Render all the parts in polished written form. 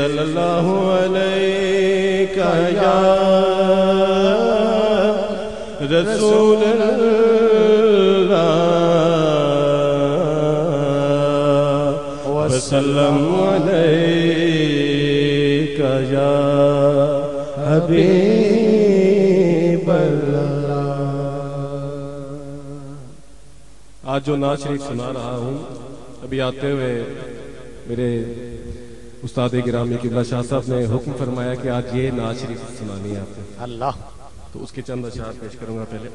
صلی اللہ علیہ یا رسول اللہ وسلم علیک یا حبیب اللہ۔ آج جو نعت شریف سنا رہا ہوں، ابھی آتے ہوئے میرے استاد گرامی قبلہ شاہ صاحب نے حکم فرمایا کہ آج یہ نعت شریف سنانی ہے آپ کو اللہ، تو اس کے چند اشعار پیش کروں گا پہلے۔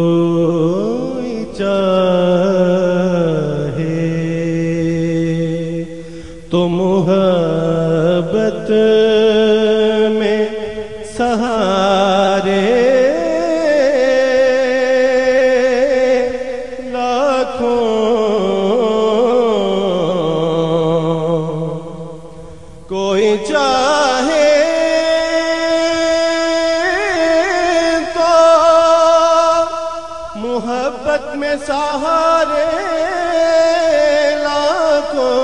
کوئی چاہے تو محبت میں سہارے کوئی چاہے تو محبت میں سہارے لاکھوں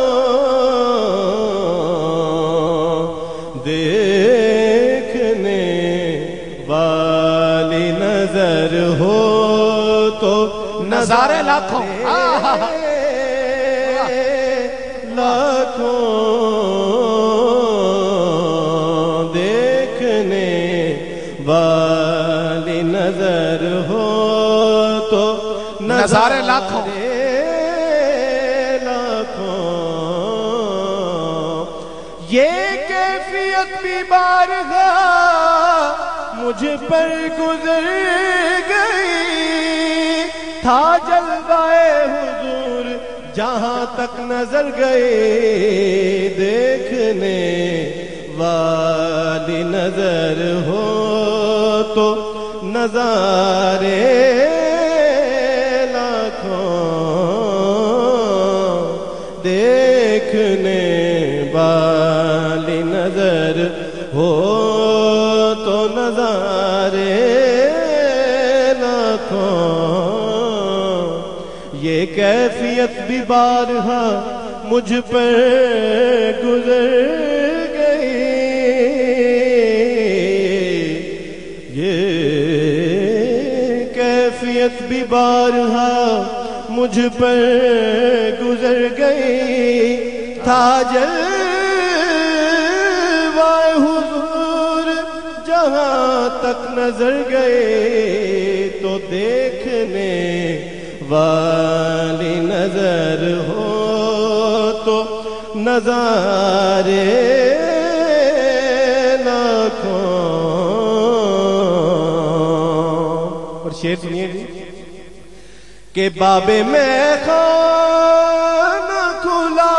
دیکھنے والی نظر ہو تو نظارے لاکھوں لاکھوں دیکھنے والی نظر ہو تو نظارے لاکھوں یہ کیفیت بھی بارگاہ مجھ پر گزر گئی، تھا جلوہ حضور جہاں تک نظر گئی، دیکھنے والی نظر ہو تو نظارے لاکھوں، دیکھنے والی نظر ہو تو نظارے لاکھوں۔ یہ کیفیت بھی بارہا مجھ پر گزر گئی، یہ کیفیت بھی بارہا مجھ پر گزر گئی، تھا جلوہ حضور جہاں تک نظر گئے، تو دیکھنے والی نظر ہو تو نظارے لاکھوں۔ اور شعر سنیے جی کہ باب میں خانہ کھلا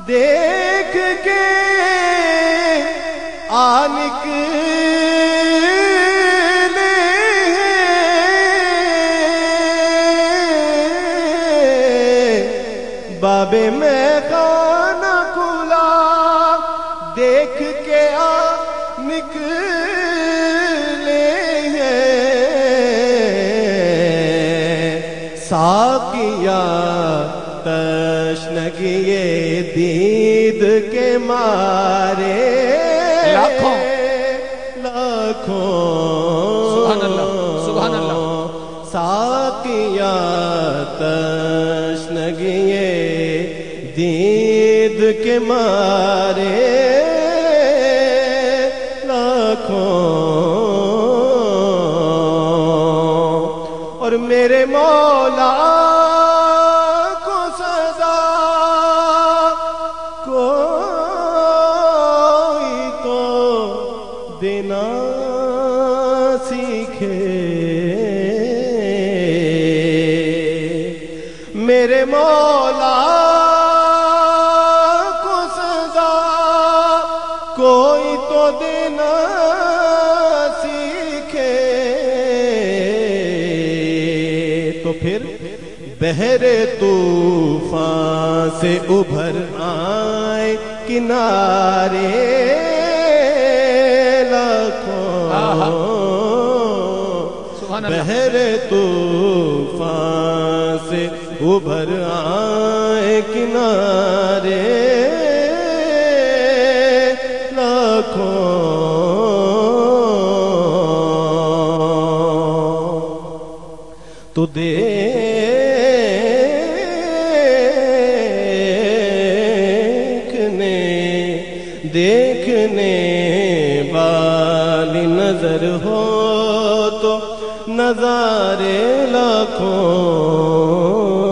دیکھ کے باب میں خانہ کھلا دیکھ کے نکلے ہیں، ساقیا تشنگی دید کے مارے لاکھوں لاکھوں سبحان اللہ سبحان اللہ، ساقیا تشنگی دید کے مارے لاکھوں، اور میرے مولا کو سزا کوئی تو دینا سیکھے، میرے مولا کوئی تو دینا سیکھے، تو پھر بحر طوفان سے ابھر آئے کنارے لاکھوں بحر طوفان سے ابھر آئے کنارے لاکھوں تو دیکھنے والی نظر ہو تو نظارے لاکھوں